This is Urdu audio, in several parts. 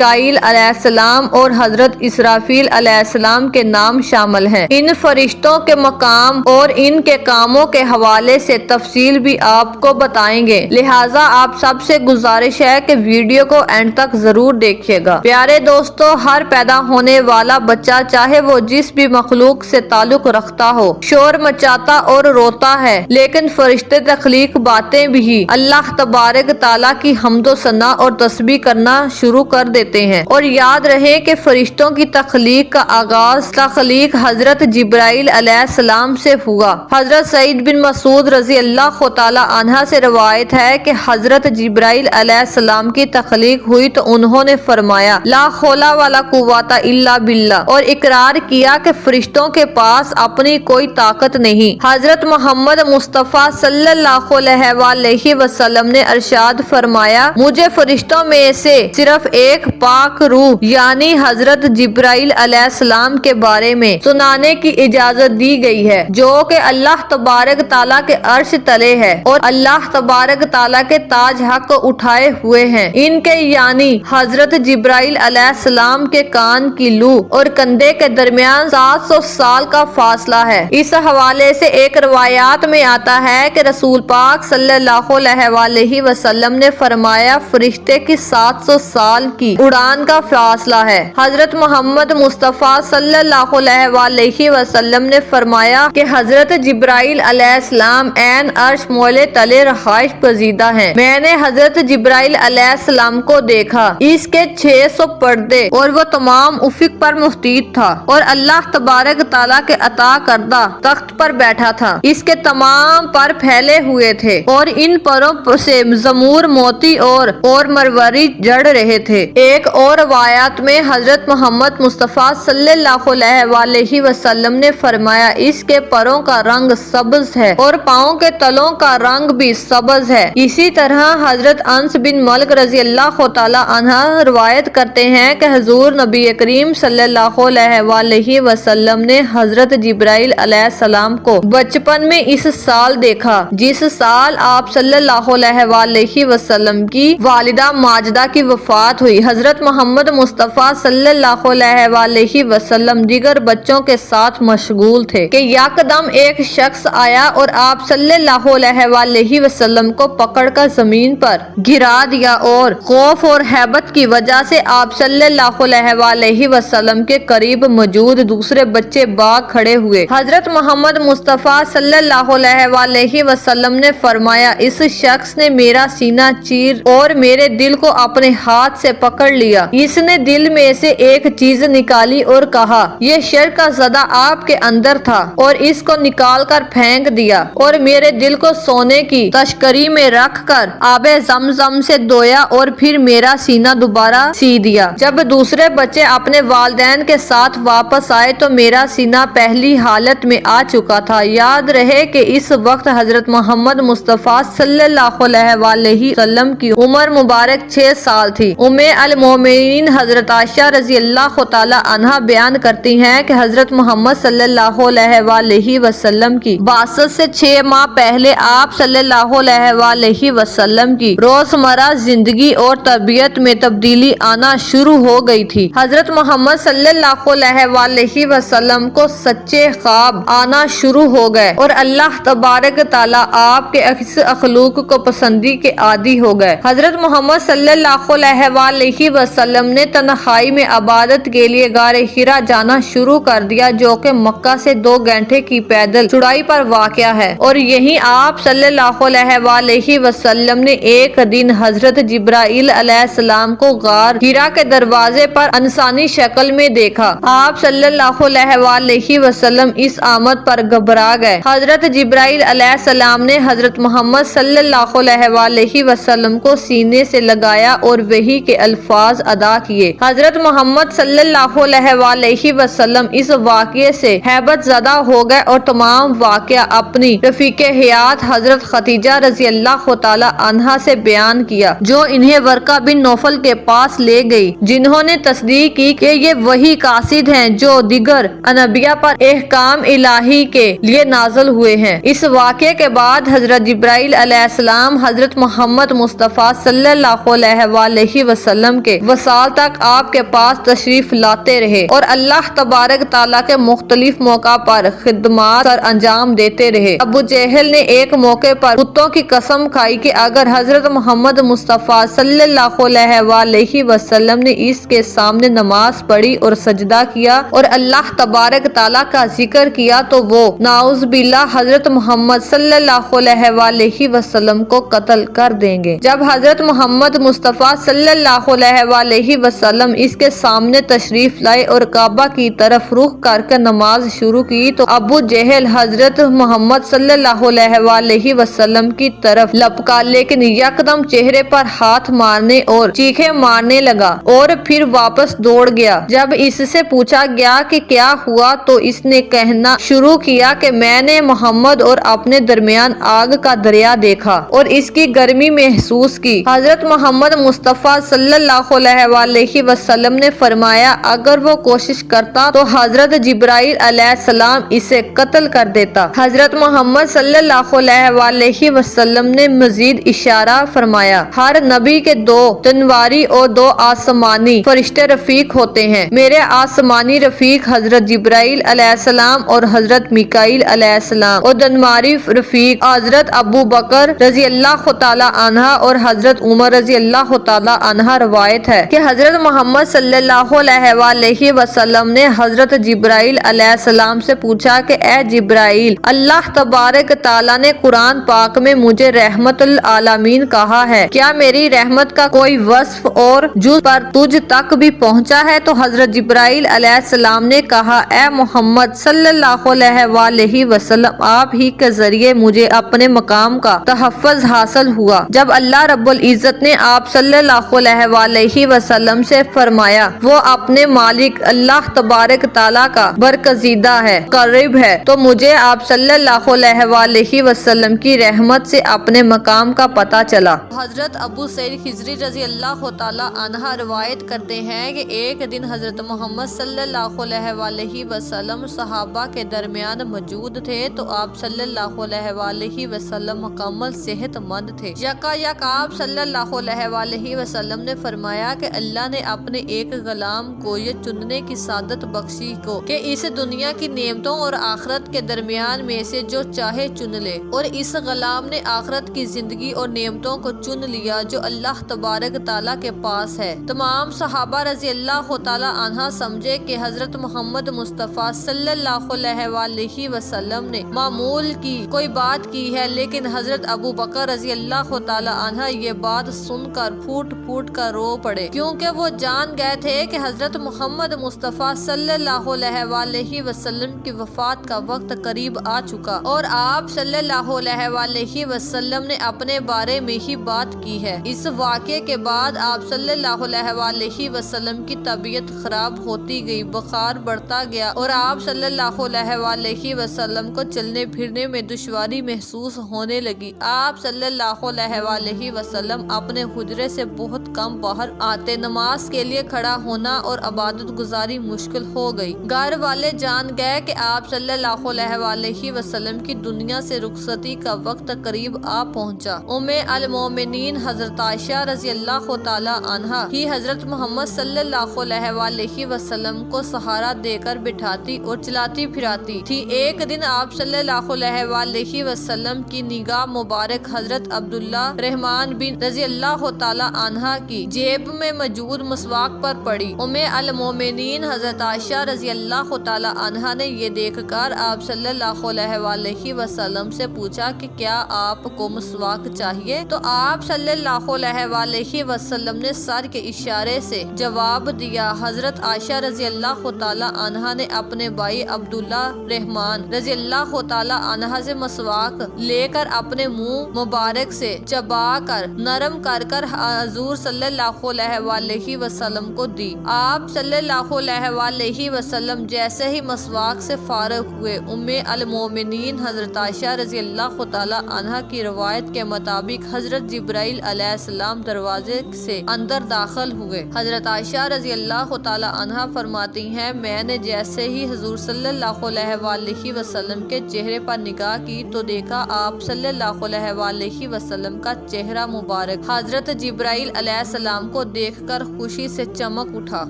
میکائیل علیہ السلام اور حضرت اسرافیل علیہ السلام کے نام شامل ہیں۔ ان فرشتوں کے مقام اور ان کے کاموں کے حوالے سے تفصیل بھی آپ کو بتائیں گے، لہٰذا آپ سب سے گزارش ہے کہ ویڈیو کو اینڈ تک ضرور دیکھیے گا۔ پیارے دوستو، ہر پیدا ہونے والا بچہ چاہے وہ جس بھی مخلوق سے تعلق رکھتا ہو، شور مچاتا اور روتا ہے، لیکن فرشتے تخلیق باتیں بھی اللہ تبارک تعالیٰ کی حمد و ثنا اور تسبیح کرنا شروع کر دیتے ہیں۔ اور یاد رہے کہ فرشتوں کی تخلیق کا آغاز تخلیق حضرت جبرائیل علیہ السلام سے ہوا۔ حضرت سعید بن مسعود رضی اللہ تعالیٰ عنہ سے روایت ہے کہ حضرت جبرائیل علیہ السلام کی تخلیق ہوئی تو انہوں نے فرمایا لا حول ولا قوت الا باللہ، اور اقرار کیا کہ فرشتوں کے پاس اپنی کوئی طاقت نہیں۔ حضرت محمد مصطفیٰ صلی اللہ علیہ وآلہ وسلم نے ارشاد فرمایا مجھے فرشتوں میں سے صرف ایک پاک روح یعنی حضرت جبرائیل علیہ السلام کے بارے میں سنانے کی اجازت دی گئی ہے، جو کہ اللہ تبارک تعالیٰ کے عرش تلے ہے اور اللہ تبارک تعالیٰ کے تاج حق کو اٹھائے ہوئے ہیں۔ ان کے یعنی حضرت جبرائیل علیہ السلام کے کان کی لو اور کندھے کے درمیان 700 سال کا فاصلہ ہے۔ اس حوالے سے ایک روایات میں آتا ہے کہ رسول پاک صلی اللہ علیہ وآلہ وسلم نے فرمایا فرشتے کی 700 سال کی اڑان کا فاصلہ ہے۔ حضرت محمد مصطفیٰ صلی اللہ علیہ وآلہ وسلم نے فرمایا کہ حضرت جبرائیل علیہ السلام عین عرش مولے تلے رہائش پذیدہ ہیں۔ میں نے حضرت جبرائیل علیہ السلام کو دیکھا، اس کے 600 پردے اور وہ تمام افق پر محیط تھا اور اللہ تبارک تعالیٰ کے عطا کردہ تخت پر بیٹھا تھا، اس کے تمام پر پھیلے ہوئے تھے اور ان پروں سے زمور موتی اور مروری جڑ رہے تھے۔ ایک اور روایت میں حضرت محمد مصطفیٰ صلی اللہ علیہ وآلہ وسلم نے فرمایا اس کے پروں کا رنگ سبز ہے اور پاؤں کے تلوں کا رنگ بھی سبز ہے۔ اسی طرح حضرت انس بن مالک رضی اللہ تعالیٰ عنہ روایت کرتے ہیں کہ حضور نبی کریم صلی اللہ علیہ وآلہ وسلم نے حضرت جبرائیل علیہ السلام کو بچپن میں اس سال دیکھا جس سال آپ صلی اللہ علیہ وآلہ وسلم کی والدہ ماجدہ کی وفات ہوئی۔ حضرت محمد مصطفیٰ صلی اللہ علیہ وآلہ وسلم دیگر بچوں کے ساتھ مشغول تھے کہ یکدم ایک شخص آیا اور آپ صلی اللہ علیہ وآلہ وسلم کو پکڑ کر زمین پر گرا دیا اور خوف اور ہیبت کی وجہ سے آپ صلی اللہ علیہ وآلہ وسلم کے قریب موجود دوسرے بچے بھاگ کھڑے ہوئے۔ حضرت محمد مصطفیٰ صلی اللہ علیہ وآلہ وسلم نے فرمایا اس شخص نے میرا سینہ چیر اور میرے دل کو اپنے ہاتھ سے پکڑ لیا۔ اس نے دل میں سے ایک چیز نکالی اور کہا یہ شر کا زدہ آپ کے اندر تھا اور اس کو نکال کر پھینک دیا اور میرے دل کو سونے کی تشکری میں رکھ کر آب زمزم سے دھویا اور پھر میرا سینہ دوبارہ سی دیا۔ جب دوسرے بچے اپنے والدین کے ساتھ واپس آئے تو میرا سینہ پہلی حالت میں آ چکا تھا۔ یاد رہے کہ اس وقت حضرت محمد مصطفیٰ صلی اللہ علیہ وآلہ وسلم کی عمر مبارک 6 سال تھی۔ ام المومنین حضرت عائشہ رضی اللہ تعالی عنہا بیان کرتی ہیں کہ حضرت محمد صلی اللہ علیہ وآلہ وسلم کی بعثت سے 6 ماہ پہلے آپ صلی اللہ علیہ وآلہ وسلم کی روزمرہ زندگی اور طبیعت میں تبدیلی آنا شروع ہو گئی تھی۔ حضرت محمد صلی اللہ علیہ وآلہ وسلم کو سچے خواب آنا شروع ہو گئے اور اللہ تبارک تعالیٰ آپ کے اخلاق کو پسندی کے عادی ہو گئے۔ حضرت محمد صلی اللہ علیہ وآلہ وسلم نے تنہائی میں عبادت کے لیے غار حرا جانا شروع کر دیا جو کہ مکہ سے 2 گھنٹے کی پیدل چڑھائی پر واقع ہے، اور یہیں آپ صلی اللہ علیہ وآلہ وسلم نے ایک دن حضرت جبرائیل علیہ السلام کو غار حرا کے دروازے پر انسانی شکل میں دیکھا۔ آپ صلی اللہ علیہ وآلہ وسلم اس آمد پر گھبرا گئے۔ حضرت جبرائیل علیہ السلام نے حضرت محمد صلی اللہ علیہ وآلہ وسلم کو سینے سے لگایا اور وحی کے الفاظ ادا کیے۔ حضرت محمد صلی اللہ علیہ وآلہ وسلم اس واقعے سے ہیبت زدہ ہو گئے اور تمام واقعہ اپنی رفیق حیات حضرت خدیجہ رضی اللہ تعالی عنہا سے بیان کیا، جو انہیں ورقہ بن نوفل کے پاس لے گئی، جنہوں نے تصدیق کی کہ یہ وہی قاصد ہیں جو دیگر انبیاء پر احکام الہی کے لیے نازل ہوئے ہیں۔ اس واقعے کے بعد حضرت جبرائیل علیہ السلام حضرت محمد مصطفیٰ صلی اللہ علیہ وآلہ وسلم کے کے وصال تک آپ کے پاس تشریف لاتے رہے اور اللہ تبارک تعالیٰ کے مختلف موقع پر خدمات سر انجام دیتے رہے۔ ابو جہل نے ایک موقع پر کتوں کی قسم کھائی کہ اگر حضرت محمد مصطفیٰ صلی اللہ علیہ وآلہ وسلم نے اس کے سامنے نماز پڑھی اور سجدہ کیا اور اللہ تبارک تعالیٰ کا ذکر کیا تو وہ نعوذ باللہ حضرت محمد صلی اللہ علیہ وآلہ وسلم کو قتل کر دیں گے۔ جب حضرت محمد مصطفیٰ صلی اللہ علیہ وآلہ وسلم اس کے سامنے تشریف لائے اور کعبہ کی طرف رخ کر کے نماز شروع کی تو ابو جہل حضرت محمد صلی اللہ علیہ وآلہ وسلم کی طرف لپکا، لیکن یکدم چہرے پر ہاتھ مارنے اور چیخیں مارنے لگا اور پھر واپس دوڑ گیا۔ جب اس سے پوچھا گیا کہ کیا ہوا تو اس نے کہنا شروع کیا کہ میں نے محمد اور اپنے درمیان آگ کا دریا دیکھا اور اس کی گرمی محسوس کی۔ حضرت محمد مصطفیٰ صلی اللہ علیہ وآلہ وسلم نے فرمایا اگر وہ کوشش کرتا تو حضرت جبرائیل علیہ السلام اسے قتل کر دیتا۔ حضرت محمد صلی اللہ علیہ وآلہ وسلم نے مزید اشارہ فرمایا ہر نبی کے دو تنواری اور دو آسمانی فرشتے رفیق ہوتے ہیں۔ میرے آسمانی رفیق حضرت جبرائیل علیہ السلام اور حضرت میکائیل علیہ السلام اور تنواری رفیق حضرت ابو بکر رضی اللہ تعالی عنہ اور حضرت عمر رضی اللہ تعالی عنہ۔ روایت ہے کہ حضرت محمد صلی اللہ علیہ وآلہ وسلم نے حضرت جبرائیل علیہ السلام سے پوچھا کہ اے جبرائیل، اللہ تبارک تعالیٰ نے قرآن پاک میں مجھے رحمت العالمین کہا ہے، کیا میری رحمت کا کوئی وصف اور جز پر تجھ تک بھی پہنچا ہے؟ تو حضرت جبرائیل علیہ السلام نے کہا اے محمد صلی اللہ علیہ وآلہ وسلم، آپ ہی کے ذریعے مجھے اپنے مقام کا تحفظ حاصل ہوا۔ جب اللہ رب العزت نے آپ صلی اللہ علیہ وآلہ وسلم سے فرمایا وہ اپنے مالک اللہ تبارک تعالیٰ کا برگزیدہ ہے، قریب ہے، تو مجھے آپ صلی اللہ علیہ وآلہ وسلم کی رحمت سے اپنے مقام کا پتہ چلا۔ حضرت ابو سعید خضری رضی اللہ تعالی عنہ روایت کرتے ہیں کہ ایک دن حضرت محمد صلی اللہ علیہ وآلہ وسلم صحابہ کے درمیان موجود تھے تو آپ صلی اللہ علیہ وآلہ وسلم مکمل صحت مند تھے۔ یک آپ صلی اللہ علیہ وآلہ وسلم نے فرمایا کہ اللہ نے اپنے ایک غلام کو یہ چننے کی سعادت بخشی کو کہ اس دنیا کی نعمتوں اور آخرت کے درمیان میں سے جو چاہے چن لے، اور اس غلام نے آخرت کی زندگی اور نعمتوں کو چن لیا جو اللہ تبارک تعالیٰ کے پاس ہے۔ تمام صحابہ رضی اللہ تعالیٰ عنہ سمجھے کہ حضرت محمد مصطفیٰ صلی اللہ علیہ وآلہ وسلم نے معمول کی کوئی بات کی ہے، لیکن حضرت ابو بکر رضی اللہ تعالیٰ عنہ یہ بات سن کر پھوٹ پھوٹ کر رو پڑے، کیونکہ وہ جان گئے تھے کہ حضرت محمد مصطفیٰ صلی اللہ علیہ وآلہ وسلم کی وفات کا وقت قریب آ چکا اور آپ صلی اللہ علیہ وآلہ وسلم نے اپنے بارے میں ہی بات کی ہے۔ اس واقعے کے بعد آپ صلی اللہ علیہ وآلہ وسلم کی طبیعت خراب ہوتی گئی، بخار بڑھتا گیا اور آپ صلی اللہ علیہ وآلہ وسلم کو چلنے پھرنے میں دشواری محسوس ہونے لگی۔ آپ صلی اللہ علیہ وآلہ وسلم اپنے حجرے سے بہت کم باہر آتے، نماز کے لیے کھڑا ہونا اور عبادت گزاری مشکل ہو گئی۔ گھر والے جان گئے کہ آپ صلی اللہ علیہ وآلہ وسلم کی دنیا سے رخصتی کا وقت قریب آ پہنچا۔ ام المومنین حضرت عائشہ رضی اللہ تعالی عنہا ہی حضرت محمد صلی اللہ علیہ وآلہ وسلم کو سہارا دے کر بٹھاتی اور چلاتی پھراتی تھی۔ ایک دن آپ صلی اللہ علیہ وآلہ وسلم کی نگاہ مبارک حضرت عبداللہ رحمان بن رضی اللہ تعالی عنہ کی جیب میں موجود مسواک پر پڑی۔ ام المومنین حضرت عائشہ رضی اللہ تعالی عنہ نے یہ دیکھ کر آپ صلی اللہ علیہ وآلہ وسلم سے پوچھا کہ کیا آپ کو مسواک چاہیے؟ تو آپ صلی اللہ علیہ وآلہ وسلم نے سر کے اشارے سے جواب دیا۔ حضرت عائشہ رضی اللہ تعالی عنہ نے اپنے بھائی عبداللہ رحمان رضی اللہ تعالی عنہ سے مسواک لے کر اپنے منہ مبارک سے چبا کر نرم کر کر حضور صلی اللہ علیہ وآلہ وسلم کو دی۔ آپ صلی اللہ علیہ وآلہ وسلم جیسے ہی مسواک سے فارغ ہوئے، ام المومنین حضرت عائشہ رضی اللہ تعالی عنہ کی روایت کے مطابق حضرت جبرائیل علیہ السلام دروازے سے اندر داخل ہوئے۔ حضرت عائشہ رضی اللہ تعالی عنہ فرماتی ہیں میں نے جیسے ہی حضور صلی اللہ علیہ وآلہ وسلم کے چہرے پر نگاہ کی تو دیکھا آپ صلی اللہ علیہ وآلہ وسلم کا چہرہ مبارک حضرت جبرائیل علیہ السلام کو کو دیکھ کر خوشی سے چمک اٹھا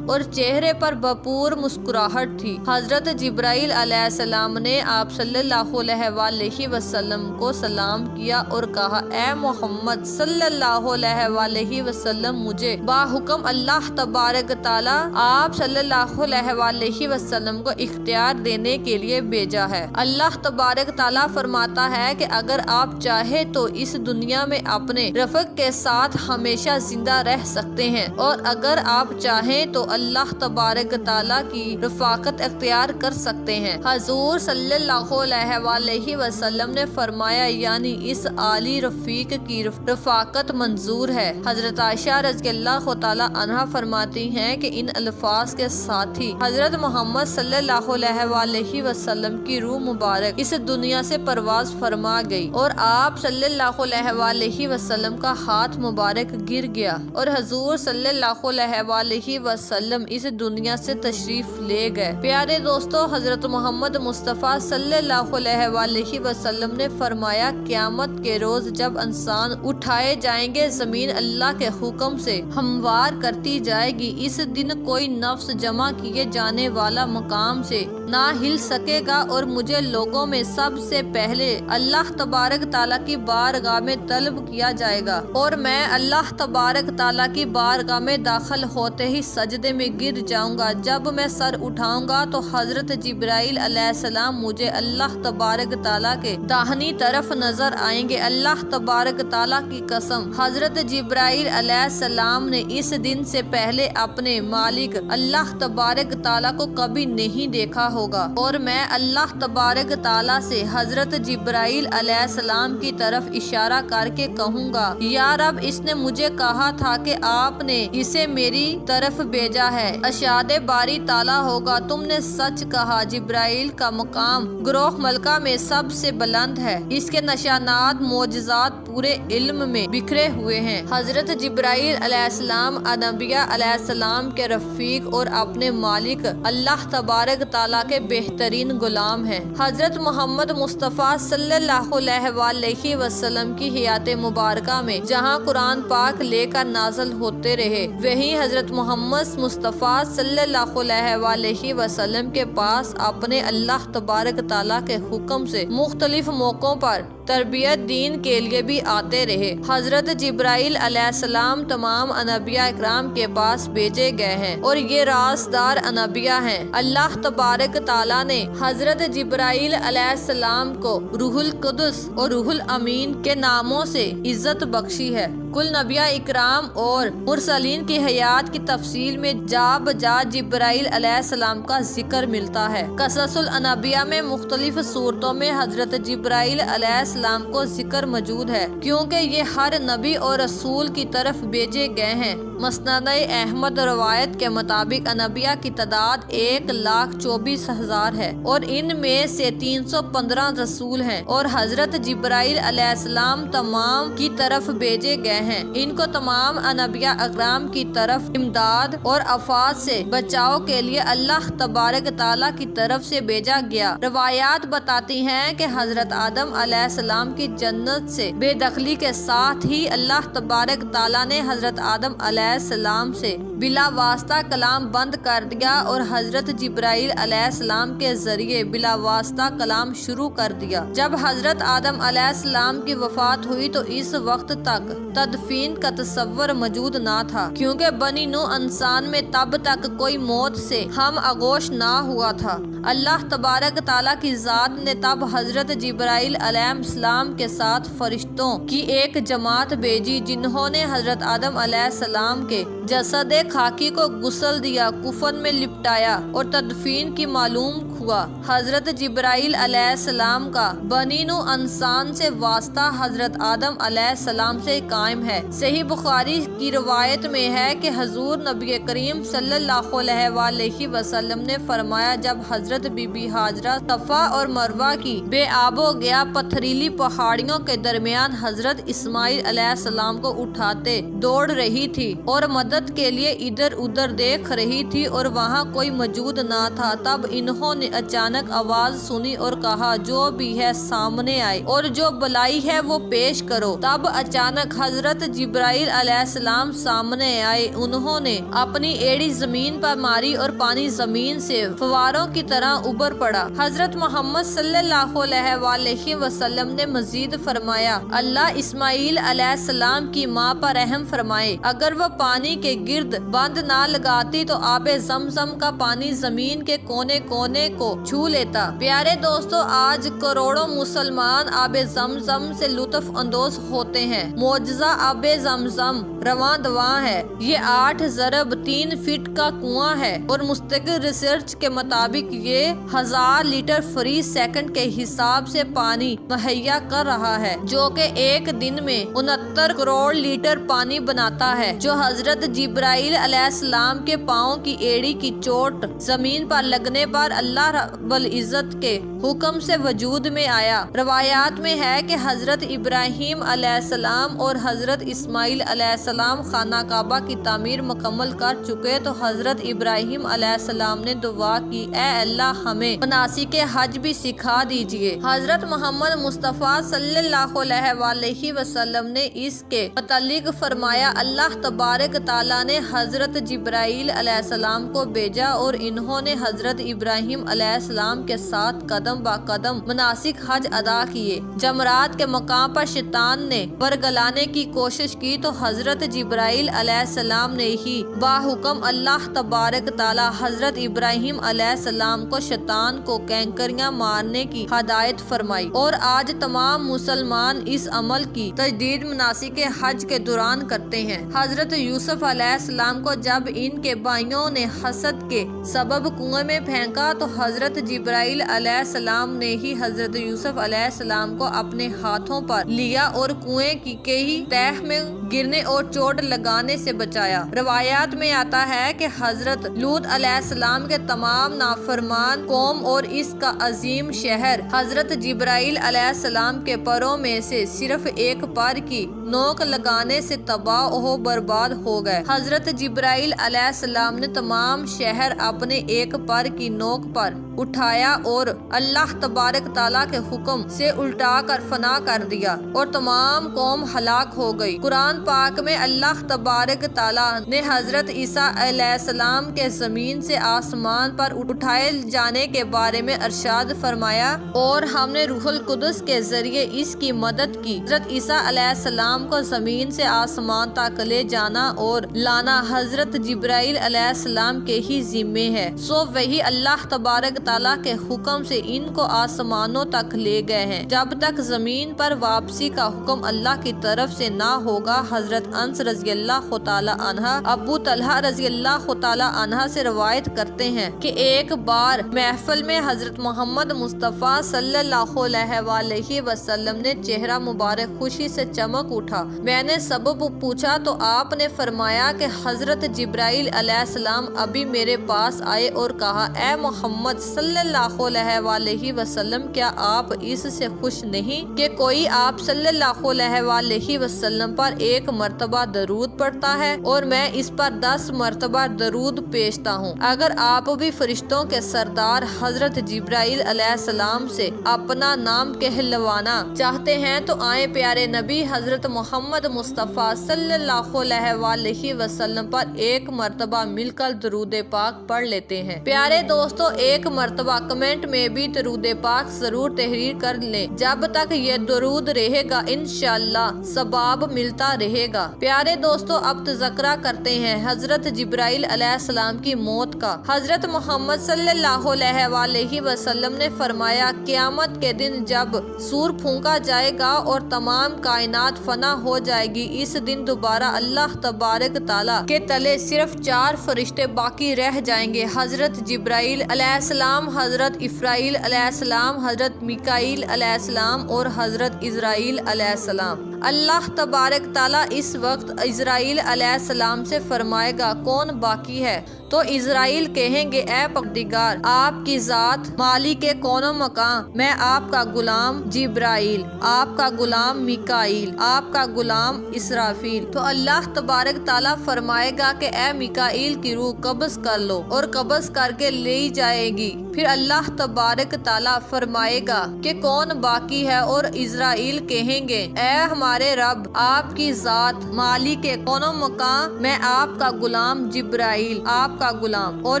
اور چہرے پر بھرپور مسکراہٹ تھی۔ حضرت جبرائیل علیہ السلام نے آپ صلی اللہ علیہ وسلم کو سلام کیا اور کہا، اے محمد صلی اللہ علیہ وسلم، مجھے باحکم اللہ تبارک تعالیٰ آپ صلی اللہ علیہ وسلم کو اختیار دینے کے لیے بھیجا ہے۔ اللہ تبارک تعالیٰ فرماتا ہے کہ اگر آپ چاہیں تو اس دنیا میں اپنے رفیق کے ساتھ ہمیشہ زندہ رہ سکتے ہیں، اور اگر آپ چاہیں تو اللہ تبارک تعالیٰ کی رفاقت اختیار کر سکتے ہیں۔ حضور صلی اللہ علیہ وسلم نے فرمایا، یعنی اس عالی رفیق کی رفاقت منظور ہے۔ حضرت عائشہ رضی اللہ تعالیٰ عنہا فرماتی ہیں کہ ان الفاظ کے ساتھ ہی حضرت محمد صلی اللہ علیہ وسلم کی روح مبارک اس دنیا سے پرواز فرما گئی اور آپ صلی اللہ علیہ وسلم کا ہاتھ مبارک گر گیا اور حضور صلی اللہ علیہ وسلم اس دنیا سے تشریف لے گئے۔ پیارے دوستو، حضرت محمد مصطفیٰ صلی اللہ علیہ وسلم نے فرمایا، قیامت کے روز جب انسان اٹھائے جائیں گے، زمین اللہ کے حکم سے ہموار کرتی جائے گی۔ اس دن کوئی نفس جمع کیے جانے والا مقام سے نہ ہل سکے گا اور مجھے لوگوں میں سب سے پہلے اللہ تبارک تعالیٰ کی بارگاہ میں طلب کیا جائے گا اور میں اللہ تبارک تعالیٰ کی بارگاہ میں داخل ہوتے ہی سجدے میں گر جاؤں گا۔ جب میں سر اٹھاؤں گا تو حضرت جبرائیل علیہ السلام مجھے اللہ تبارک تعالیٰ کے داہنی طرف نظر آئیں گے۔ اللہ تبارک تعالیٰ کی قسم، حضرت جبرائیل علیہ السلام نے اس دن سے پہلے اپنے مالک اللہ تبارک تعالیٰ کو کبھی نہیں دیکھا ہوگا، اور میں اللہ تبارک تعالیٰ سے حضرت جبرائیل علیہ السلام کی طرف اشارہ کر کے کہوں گا، یا رب، اس نے مجھے کہا تھا کہ آپ نے اسے میری طرف بھیجا ہے۔ ارشاد باری تعالیٰ ہوگا، تم نے سچ کہا، جبرائیل کا مقام گروہ ملکہ میں سب سے بلند ہے، اس کے نشانات معجزات پورے علم میں بکھرے ہوئے ہیں۔ حضرت جبرائیل علیہ السلام انبیاء علیہ السلام کے رفیق اور اپنے مالک اللہ تبارک تعالیٰ کے بہترین غلام ہیں۔ حضرت محمد مصطفیٰ صلی اللہ علیہ وسلم کی حیات مبارکہ میں جہاں قرآن پاک لے کر نازل ہوتے رہے، وہیں حضرت محمد مصطفیٰ صلی اللہ علیہ وسلم کے پاس اپنے اللہ تبارک تعالیٰ کے حکم سے مختلف موقعوں پر تربیت دین کے لیے بھی آتے رہے۔ حضرت جبرائیل علیہ السلام تمام انبیاء اکرام کے پاس بھیجے گئے ہیں اور یہ رازدار انبیاء ہیں۔ اللہ تبارک تعالیٰ نے حضرت جبرائیل علیہ السلام کو روح القدس اور روح الامین کے ناموں سے عزت بخشی ہے۔ کل نبیاء اکرام اور مرسلین کی حیات کی تفصیل میں جا بجا جبرائیل علیہ السلام کا ذکر ملتا ہے۔ قصص الانبیاء میں مختلف صورتوں میں حضرت جبرائیل علیہ السلام کو ذکر موجود ہے، کیونکہ یہ ہر نبی اور رسول کی طرف بھیجے گئے ہیں۔ مسند احمد روایت کے مطابق انبیاء کی تعداد 1,24,000 ہے اور ان میں سے 315 رسول ہیں، اور حضرت جبرائیل علیہ السلام تمام کی طرف بھیجے گئے ہیں۔ ان کو تمام انبیاء اکرام کی طرف امداد اور آفات سے بچاؤ کے لیے اللہ تبارک تعالیٰ کی طرف سے بھیجا گیا۔ روایات بتاتی ہیں کہ حضرت آدم علیہ السلام کی جنت سے بے دخلی کے ساتھ ہی اللہ تبارک تعالیٰ نے حضرت آدم علیہ السلام سے بلا واسطہ کلام بند کر دیا اور حضرت جبرائیل علیہ السلام کے ذریعے بلا واسطہ کلام شروع کر دیا۔ جب حضرت آدم علیہ السلام کی وفات ہوئی تو اس وقت تک تدفین کا تصور موجود نہ تھا، کیونکہ بنی نوح انسان میں تب تک کوئی موت سے ہم آغوش نہ ہوا تھا۔ اللہ تبارک تعالیٰ کی ذات نے تب حضرت جبرائیل علیہ السلام کے ساتھ فرشتوں کی ایک جماعت بھیجی، جنہوں نے حضرت آدم علیہ السلام کے جسد خاکی کو غسل دیا، کفن میں لپٹایا اور تدفین کی معلوم ہوا۔ حضرت جبرائیل علیہ السلام کا بنی نوح انسان سے واسطہ حضرت آدم علیہ السلام سے قائم ہے۔ صحیح بخاری کی روایت میں ہے کہ حضور نبی کریم صلی اللہ علیہ وسلم نے فرمایا، جب حضرت بی بی ہاجرہ صفا اور مروہ کی بے آب و گیا پتھریلی پہاڑیوں کے درمیان حضرت اسماعیل علیہ السلام کو اٹھاتے دوڑ رہی تھی اور مدد کے لیے ادھر ادھر دیکھ رہی تھی اور وہاں کوئی موجود نہ تھا، تب انہوں نے اچانک آواز سنی اور کہا جو بھی ہے سامنے آئے اور جو بلائی ہے وہ پیش کرو۔ تب اچانک حضرت جبرائیل علیہ السلام سامنے آئے، انہوں نے اپنی ایڑی زمین پر ماری اور پانی زمین سے فواروں کی طرح ابھر پڑا۔ حضرت محمد صلی اللہ علیہ وسلم نے مزید فرمایا، اللہ اسماعیل علیہ السلام کی ماں پر رحم فرمائے، اگر وہ پانی کے گرد بند نہ لگاتی تو آب زمزم کا پانی زمین کے کونے کونے کو چھو لیتا۔ پیارے دوستو، آج کروڑوں مسلمان آب زمزم سے لطف اندوز ہوتے ہیں۔ معجزہ آب زمزم رواں دواں ہے۔ یہ 8.3 فٹ کا کنواں ہے اور مستقل ریسرچ کے مطابق یہ 1000 لیٹر فی سیکنڈ کے حساب سے پانی مہیا کر رہا ہے، جو کہ ایک دن میں 69 کروڑ لیٹر پانی بناتا ہے، جو حضرت جبرائیل علیہ السلام کے پاؤں کی ایڑی کی چوٹ زمین پر لگنے پر اللہ رب العزت کے حکم سے وجود میں آیا۔ روایات میں ہے کہ حضرت ابراہیم علیہ السلام اور حضرت اسماعیل علیہ السلام خانہ کعبہ کی تعمیر مکمل کر چکے تو حضرت ابراہیم علیہ السلام نے دعا کی، اے اللہ ہمیں مناسک حج بھی سکھا دیجئے۔ حضرت محمد مصطفیٰ صلی اللہ علیہ وسلم نے اس کے متعلق فرمایا، اللہ تبارک تعالیٰ نے حضرت جبرائیل علیہ السلام کو بھیجا اور انہوں نے حضرت ابراہیم علیہ السلام کے ساتھ قدم با قدم مناسک حج ادا کیے۔ جمرات کے مقام پر شیطان نے ورگلانے کی کوشش کی تو حضرت جبرائیل علیہ السلام نے ہی باحکم اللہ تبارک تعالیٰ حضرت ابراہیم علیہ السلام کو شیطان کو کینکریاں مارنے کی ہدایت فرمائی، اور آج تمام مسلمان اس عمل کی تجدید مناسک حج کے دوران کرتے ہیں۔ حضرت یوسف علیہ السلام کو جب ان کے بھائیوں نے حسد کے سبب کنویں میں پھینکا تو حضرت جبرائیل علیہ السلام نے ہی حضرت یوسف علیہ السلام کو اپنے ہاتھوں پر لیا اور کنویں کی کئی تہہ میں گرنے اور چوٹ لگانے سے بچایا۔ روایات میں آتا ہے کہ حضرت لوط علیہ السلام کے تمام نافرمان قوم اور اس کا عظیم شہر حضرت جبرائیل علیہ السلام کے پروں میں سے صرف ایک پر کی نوک لگانے سے تباہ و برباد ہو گئے۔ حضرت جبرائیل علیہ السلام نے تمام شہر اپنے ایک پر کی نوک پر اٹھایا اور اللہ تبارک تعالیٰ کے حکم سے الٹا کر فنا کر دیا اور تمام قوم ہلاک ہو گئی۔ قرآن پاک میں اللہ تبارک تعالیٰ نے حضرت عیسیٰ علیہ السلام کے زمین سے آسمان پر اٹھائے جانے کے بارے میں ارشاد فرمایا، اور ہم نے روح القدس کے ذریعے اس کی مدد کی۔ حضرت عیسیٰ علیہ السلام کو زمین سے آسمان تک لے جانا اور لانا حضرت جبرائیل علیہ السلام کے ہی ذمے ہے، سو وہی اللہ تبارک تعالیٰ کے حکم سے ان کو آسمانوں تک لے گئے ہیں جب تک زمین پر واپسی کا حکم اللہ کی طرف سے نہ ہوگا۔ حضرت انس رضی اللہ تعالیٰ عنہ ابو طلحہ رضی اللہ تعالیٰ عنہ سے روایت کرتے ہیں کہ ایک بار محفل میں حضرت محمد مصطفیٰ صلی اللہ علیہ وسلم نے چہرہ مبارک خوشی سے چمک اٹھا۔ میں نے سبب پوچھا تو آپ نے فرمایا کہ حضرت جبرائیل علیہ السلام ابھی میرے پاس آئے اور کہا، اے محمد صلی اللہ علیہ وسلم، کیا آپ اس سے خوش نہیں کہ کوئی آپ صلی اللہ علیہ وسلم پر ایک مرتبہ درود پڑھتا ہے اور میں اس پر 10 مرتبہ درود پیشتا ہوں۔ اگر آپ بھی فرشتوں کے سردار حضرت جبرائیل علیہ السلام سے اپنا نام کہلوانا چاہتے ہیں تو آئیں پیارے نبی حضرت محمد مصطفیٰ صلی اللہ علیہ وسلم پر ایک مرتبہ مل کر درود پاک پڑھ لیتے ہیں۔ پیارے دوستو، ایک مرتبہ کمنٹ میں بھی درود پاک ضرور تحریر کر لیں، جب تک یہ درود رہے گا انشاءاللہ ثواب ملتا رہے گا۔ پیارے دوستو، اب تذکرہ کرتے ہیں حضرت جبرائیل علیہ السلام کی موت کا۔ حضرت محمد صلی اللہ علیہ وسلم نے فرمایا، قیامت کے دن جب سور پھونکا جائے گا اور تمام کائنات فنا ہو جائے گی، اس دن دوبارہ اللہ تبارک تعالیٰ کے تلے صرف 4 فرشتے باقی رہ جائیں گے، حضرت جبرائیل علیہ السلام، حضرت اسرافیل علیہ السلام، حضرت میکائیل علیہ السلام اور حضرت عزرائیل علیہ السلام۔ اللہ تبارک تعالیٰ اس وقت عزرائیل علیہ السلام سے فرمائے گا، کون باقی ہے؟ تو عزرائیل کہیں گے، اے پروردگار، آپ کی ذات، مالک کے کون و مکان، میں آپ کا غلام جبرائیل، آپ کا غلام میکائیل، آپ کا غلام اسرافیل۔ تو اللہ تبارک تعالیٰ فرمائے گا کہ اے میکائیل کی روح قبض کر لو، اور قبض کر کے لے جائے گی۔ پھر اللہ تبارک تعالیٰ فرمائے گا کہ کون باقی ہے، اور اسرائیل کہیں گے اے ہمارے رب، آپ کی ذات، مالک کونو مکان، میں آپ کا غلام جبرائیل آپ کا غلام، اور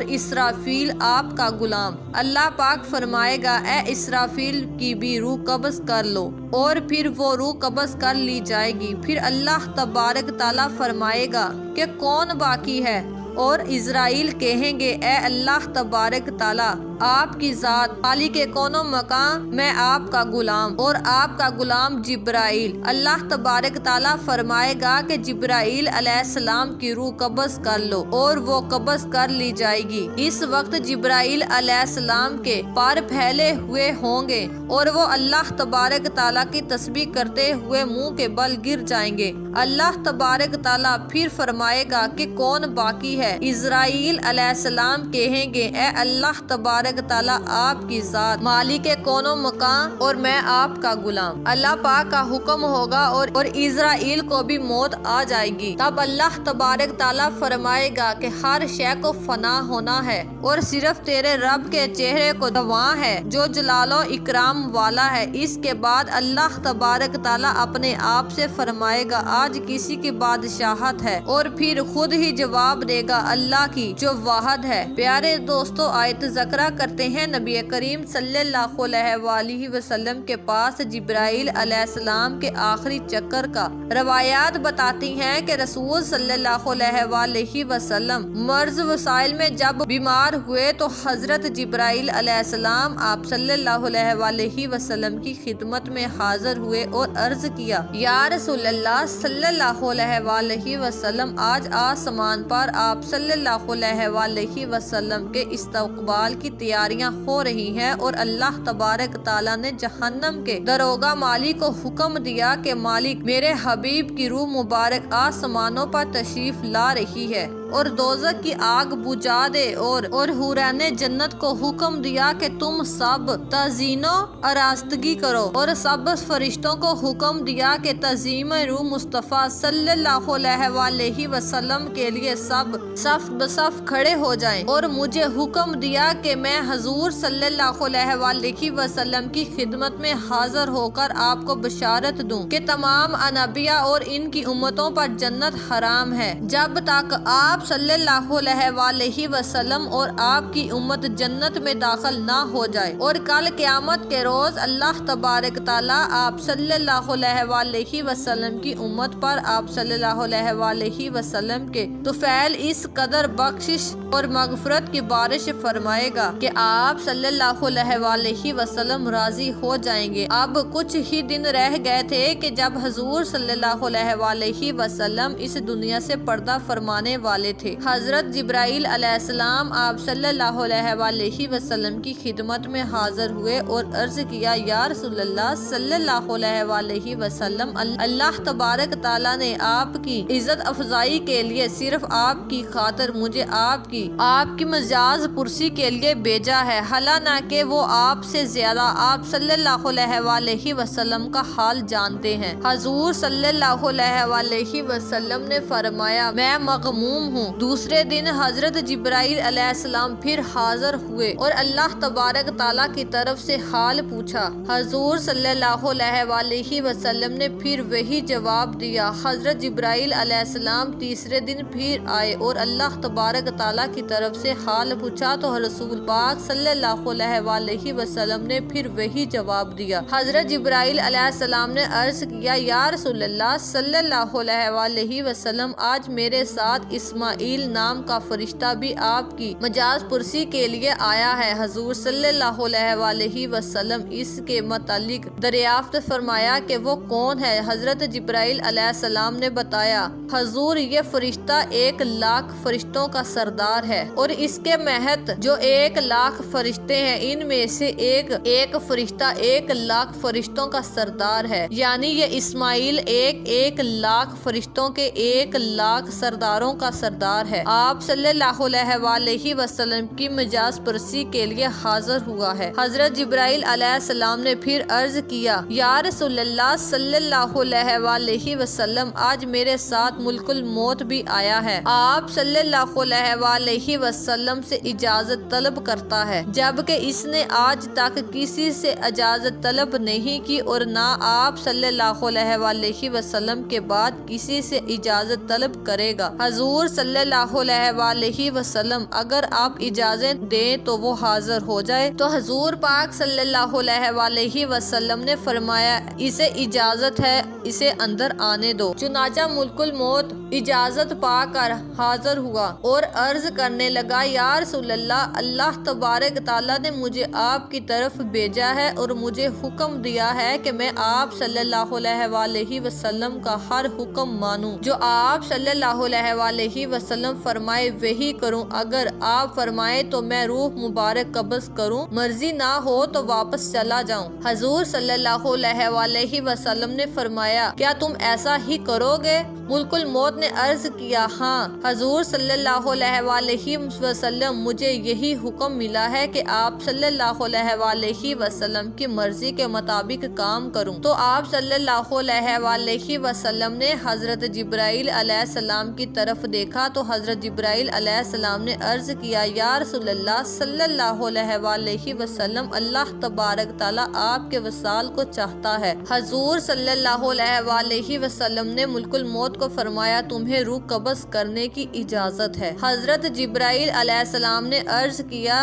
اسرافیل آپ کا غلام۔ اللہ پاک فرمائے گا اے اسرافیل کی بھی روح قبض کر لو، اور پھر وہ روح قبض کر لی جائے گی۔ پھر اللہ تبارک تعالیٰ فرمائے گا کہ کون باقی ہے، اور اسرائیل کہیں گے اے اللہ تبارک تعالیٰ، آپ کی ذات، مالک کونو مکان، میں آپ کا غلام، اور آپ کا غلام جبرائیل۔ اللہ تبارک تعالیٰ فرمائے گا کہ جبرائیل علیہ السلام کی روح قبض کر لو، اور وہ قبض کر لی جائے گی۔ اس وقت جبرائیل علیہ السلام کے پر پھیلے ہوئے ہوں گے، اور وہ اللہ تبارک تعالیٰ کی تسبیح کرتے ہوئے منہ کے بل گر جائیں گے۔ اللہ تبارک تعالیٰ پھر فرمائے گا کہ کون باقی ہے۔ اسرائیل علیہ السلام کہیں گے اے اللہ تبارک تعالیٰ، آپ کی ذات، مالک کونو مکان، اور میں آپ کا غلام۔ اللہ پاک کا حکم ہوگا اور اسرائیل کو بھی موت آ جائے گی۔ تب اللہ تبارک تعالیٰ فرمائے گا کہ ہر شے کو فنا ہونا ہے، اور صرف تیرے رب کے چہرے کو دواں ہے جو جلال و اکرام والا ہے۔ اس کے بعد اللہ تبارک تعالیٰ اپنے آپ سے فرمائے گا آج کسی کی بادشاہت ہے، اور پھر خود ہی جواب دے گا اللہ کی جو واحد ہے۔ پیارے دوستو، آیت ذکر کرتے ہیں نبی کریم صلی اللہ علیہ وآلہ وسلم کے پاس جبرائیل علیہ السلام کے آخری چکر کا۔ روایات بتاتی ہیں کہ رسول صلی اللہ علیہ وآلہ وسلم مرض وسائل میں جب بیمار ہوئے تو حضرت جبرائیل علیہ السلام آپ صلی اللہ علیہ وآلہ وسلم کی خدمت میں حاضر ہوئے اور عرض کیا یا رسول اللہ صلی اللہ علیہ وآلہ وسلم، آج آسمان پر آپ صلی اللہ علیہ وآلہ وسلم کے استقبال کی تیاریاں ہو رہی ہیں، اور اللہ تبارک تعالیٰ نے جہنم کے داروغہ مالک کو حکم دیا کہ مالک، میرے حبیب کی روح مبارک آسمانوں پر تشریف لا رہی ہے، اور دوزخ کی آگ بجھا دے، اور حوران جنت کو حکم دیا کہ تم سب تعظیم و آراستگی کرو، اور سب فرشتوں کو حکم دیا کہ تعظیم روح مصطفیٰ صلی اللہ علیہ وآلہ وسلم کے لیے سب صف بصف کھڑے ہو جائیں، اور مجھے حکم دیا کہ میں حضور صلی اللہ علیہ وآلہ وسلم کی خدمت میں حاضر ہو کر آپ کو بشارت دوں کہ تمام انبیاء اور ان کی امتوں پر جنت حرام ہے جب تک آپ صلی اللہ علیہ وآلہ وسلم اور آپ کی امت جنت میں داخل نہ ہو جائے، اور کل قیامت کے روز اللہ تبارک تعالیٰ آپ صلی اللہ علیہ وآلہ وسلم کی امت پر آپ صلی اللہ علیہ وآلہ وسلم کے طفیل اس قدر بخشش اور مغفرت کی بارش فرمائے گا کہ آپ صلی اللہ علیہ وآلہ وسلم راضی ہو جائیں گے۔ اب کچھ ہی دن رہ گئے تھے کہ جب حضور صلی اللہ علیہ وآلہ وسلم اس دنیا سے پردہ فرمانے والے تھے۔ حضرت جبرائیل علیہ السلام آپ صلی اللہ علیہ وآلہ وسلم کی خدمت میں حاضر ہوئے اور عرض کیا یا رسول اللہ صلی اللہ علیہ وآلہ وسلم، اللہ تبارک تعالیٰ نے آپ کی عزت افزائی کے لیے صرف آپ کی خاطر مجھے آپ کی مجاز پرسی کے لیے بھیجا ہے، حالانکہ وہ آپ سے زیادہ آپ صلی اللہ علیہ وآلہ وسلم کا حال جانتے ہیں۔ حضور صلی اللہ علیہ وآلہ وسلم نے فرمایا میں مغموم ہوں۔ دوسرے دن حضرت جبرائیل علیہ السلام پھر حاضر ہوئے اور اللہ تبارک تعالیٰ کی طرف سے حال پوچھا۔ حضور صلی اللہ علیہ وآلہ وسلم نے پھر وہی جواب دیا۔ حضرت جبرائیل علیہ السلام تیسرے دن پھر آئے اور اللہ تبارک تعالیٰ کی طرف سے حال پوچھا تو رسول پاک صلی اللہ علیہ وآلہ وسلم نے پھر وہی جواب دیا۔ حضرت جبرائیل علیہ السلام نے عرض کیا یا رسول اللہ صلی اللہ علیہ وآلہ وسلم، آج میرے ساتھ اسماعیل نام کا فرشتہ بھی آپ کی مجاز پرسی کے لیے آیا ہے۔ حضور صلی اللہ علیہ وآلہ وسلم اس کے متعلق دریافت فرمایا کہ وہ کون ہے؟ حضرت جبرائیل علیہ السلام نے بتایا حضور یہ فرشتہ 1,00,000 فرشتوں کا سردار ہے، اور اس کے مہت جو 1,00,000 فرشتے ہیں ان میں سے ایک فرشتہ 1,00,000 فرشتوں کا سردار ہے، یعنی یہ اسماعیل 1,00,000 فرشتوں کے 1,00,000 سرداروں کا سردار حقدار ہے۔ آپ صلی اللہ علیہ وسلم کی مجاز پرسی کے لیے حاضر ہوا ہے۔ حضرت جبرائیل علیہ السلام نے پھر عرض کیا، یا رسول اللہ صلی اللہ علیہ وسلم، آج میرے ساتھ ملک الموت بھی آیا ہے۔ آپ صلی اللہ علیہ وسلم سے اجازت طلب کرتا ہے، جبکہ اس نے آج تک کسی سے اجازت طلب نہیں کی اور نہ آپ صلی اللہ علیہ وسلم کے بعد کسی سے اجازت طلب کرے گا۔ حضور صلی اللہ علیہ وسلم اگر آپ اجازت دیں تو وہ حاضر ہو جائے۔ تو حضور پاک صلی اللہ علیہ وسلم نے فرمایا، اسے اجازت ہے، اسے اندر آنے دو۔ چنانچہ ملک الموت اجازت پا کر حاضر ہوا اور عرض کرنے لگا، یا رسول اللہ، اللہ تبارک تعالیٰ نے مجھے آپ کی طرف بھیجا ہے اور مجھے حکم دیا ہے کہ میں آپ صلی اللہ علیہ وسلم کا ہر حکم مانوں، جو آپ صلی اللہ علیہ وسلم فرمائے وہی کروں، اگر آپ فرمائے تو میں روح مبارک قبض کروں، مرضی نہ ہو تو واپس چلا جاؤں۔ حضور صلی اللہ علیہ وسلم نے فرمایا، کیا تم ایسا ہی کرو گے؟ ملک الموت نے عرض کیا، ہاں حضور صلی اللہ علیہ وسلم، مجھے یہی حکم ملا ہے کہ آپ صلی اللہ علیہ وسلم کی مرضی کے مطابق کام کروں۔ تو آپ صلی اللہ علیہ وسلم نے حضرت جبرائیل علیہ السلام کی طرف دیکھا تو حضرت جبرائیل علیہ السلام نے عرض کیا، یا رسول اللہ صلی اللہ علیہ وسلم، اللہ تبارک تعالیٰ آپ کے وصال کو چاہتا ہے۔ حضور صلی اللہ علیہ وسلم نے ملک الموت کو فرمایا، تمہیں روح قبض کرنے کی اجازت ہے۔ حضرت جبرائیل علیہ السلام نے عرض کیا،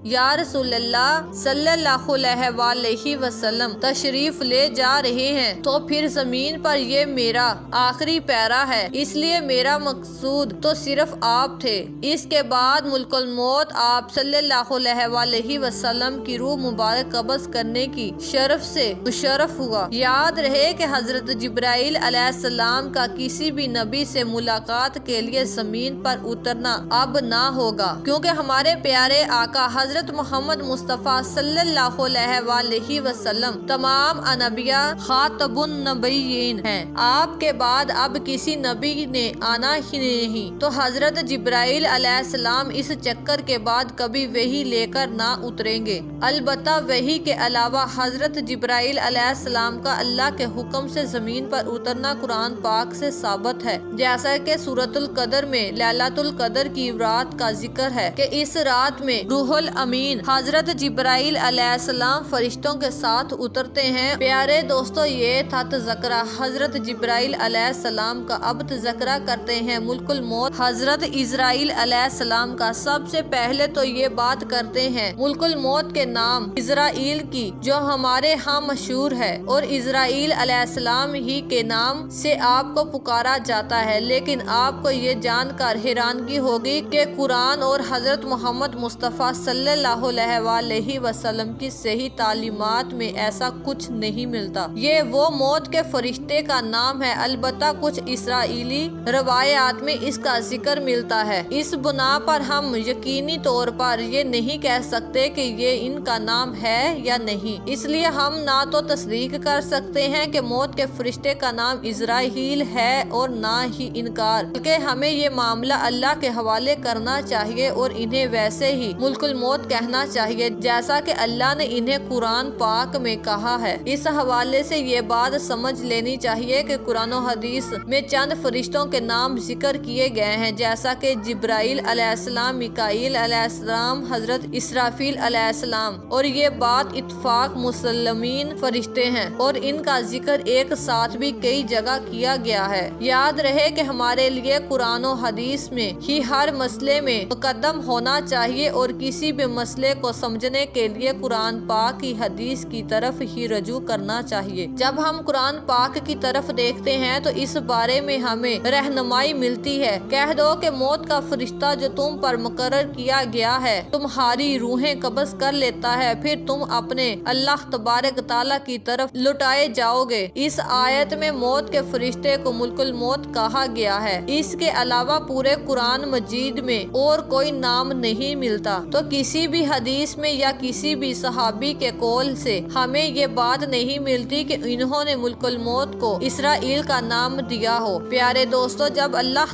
یا رسول اللہ صلی اللہ علیہ وسلم تشریف لے جا رہے ہیں، تو پھر زمین پر یہ میرا آخری پیرا ہے، اس لیے میرا مقصود تو صرف آپ تھے۔ اس کے بعد ملک الموت آپ صلی اللہ علیہ وسلم کی روح مبارک قبض کرنے کی شرف سے مشرف ہوا۔ یاد رہے کہ حضرت جبرائیل علیہ السلام کا کسی بھی نبی سے ملاقات کے لیے زمین پر اترنا اب نہ ہوگا، کیونکہ ہمارے پیارے آقا حضرت محمد مصطفیٰ صلی اللہ علیہ وسلم تمام انبیاء خاتم النبیین ہیں۔ آپ کے بعد اب کسی نبی نے آنا ہی نہیں، تو حضرت جبرائیل علیہ السلام اس چکر کے بعد کبھی وحی لے کر نہ اتریں گے۔ البتہ وحی کے علاوہ حضرت جبرائیل علیہ السلام کا اللہ کے حکم سے زمین پر اترنا قرآن پاک سے ثابت ہے، جیسا کہ سورۃ القدر میں لیلۃ القدر کی رات کا ذکر ہے کہ اس رات میں روح الامین حضرت جبرائیل علیہ السلام فرشتوں کے ساتھ اترتے ہیں۔ پیارے دوستو، یہ تھا تذکرہ حضرت جبرائیل علیہ السلام کا۔ اب تذکرہ کرتے ہیں ملک الموت حضرت اسرائیل علیہ السلام کا۔ سب سے پہلے تو یہ بات کرتے ہیں ملک الموت کے نام اسرائیل کی، جو ہمارے ہاں مشہور ہے، اور اسرائیل علیہ السلام ہی کے نام سے آپ کو پکارا جاتا ہے۔ لیکن آپ کو یہ جان کر حیرانگی ہوگی کہ قرآن اور حضرت محمد مصطفیٰ صلی اللہ علیہ وسلم کی صحیح تعلیمات میں ایسا کچھ نہیں ملتا۔ یہ وہ موت کے فرشتے کا نام ہے، البتہ کچھ اسرائیلی روایات میں اس کا ذکر ملتا ہے۔ اس بنا پر ہم یقینی طور پر یہ نہیں کہہ سکتے کہ یہ ان کا نام ہے یا نہیں، اس لیے ہم نہ تو تصدیق کر سکتے ہیں کہ موت کے فرشتے کا نام اسرائیل ہے اور نہ ہی انکار، بلکہ ہمیں یہ معاملہ اللہ کے حوالے کرنا چاہیے اور انہیں ویسے ہی ملک الموت کہنا چاہیے جیسا کہ اللہ نے انہیں قرآن پاک میں کہا ہے۔ اس حوالے سے یہ بات سمجھ لینی چاہیے کہ قرآن و حدیث میں چند فرشتوں کے نام ذکر کیے گئے ہیں، جیسا کہ جبرائیل علیہ السلام، میکائیل علیہ السلام، حضرت اسرافیل علیہ السلام، اور یہ بات اتفاق مسلمین فرشتے ہیں اور ان کا ذکر ایک ساتھ بھی کئی جگہ کیا گیا ہے۔ یاد رہے کہ ہمارے لیے قرآن و حدیث میں ہی ہر مسئلے میں مقدم ہونا چاہیے اور کسی بھی مسئلے کو سمجھنے کے لیے قرآن پاک کی حدیث کی طرف ہی رجوع کرنا چاہیے۔ جب ہم قرآن پاک کی طرف دیکھتے ہیں تو اس بارے میں ہمیں رہنمائی ملتی ہے۔ کہہ دو کہ موت کا فرشتہ جو تم پر مقرر کیا گیا ہے تمہاری روحیں قبض کر لیتا ہے، پھر تم اپنے اللہ تبارک تعالیٰ کی طرف لٹائے جاؤ گے۔ اس آیت میں موت کے فرشتے کو ملک الموت کہا گیا ہے۔ اس کے علاوہ پورے قرآن مجید میں اور کوئی نام نہیں ملتا۔ تو کسی بھی حدیث میں یا کسی بھی صحابی کے قول سے ہمیں یہ بات نہیں ملتی کہ انہوں نے ملک الموت کو اسرائیل کا نام دیا ہو۔ پیارے دوستو، جب اللہ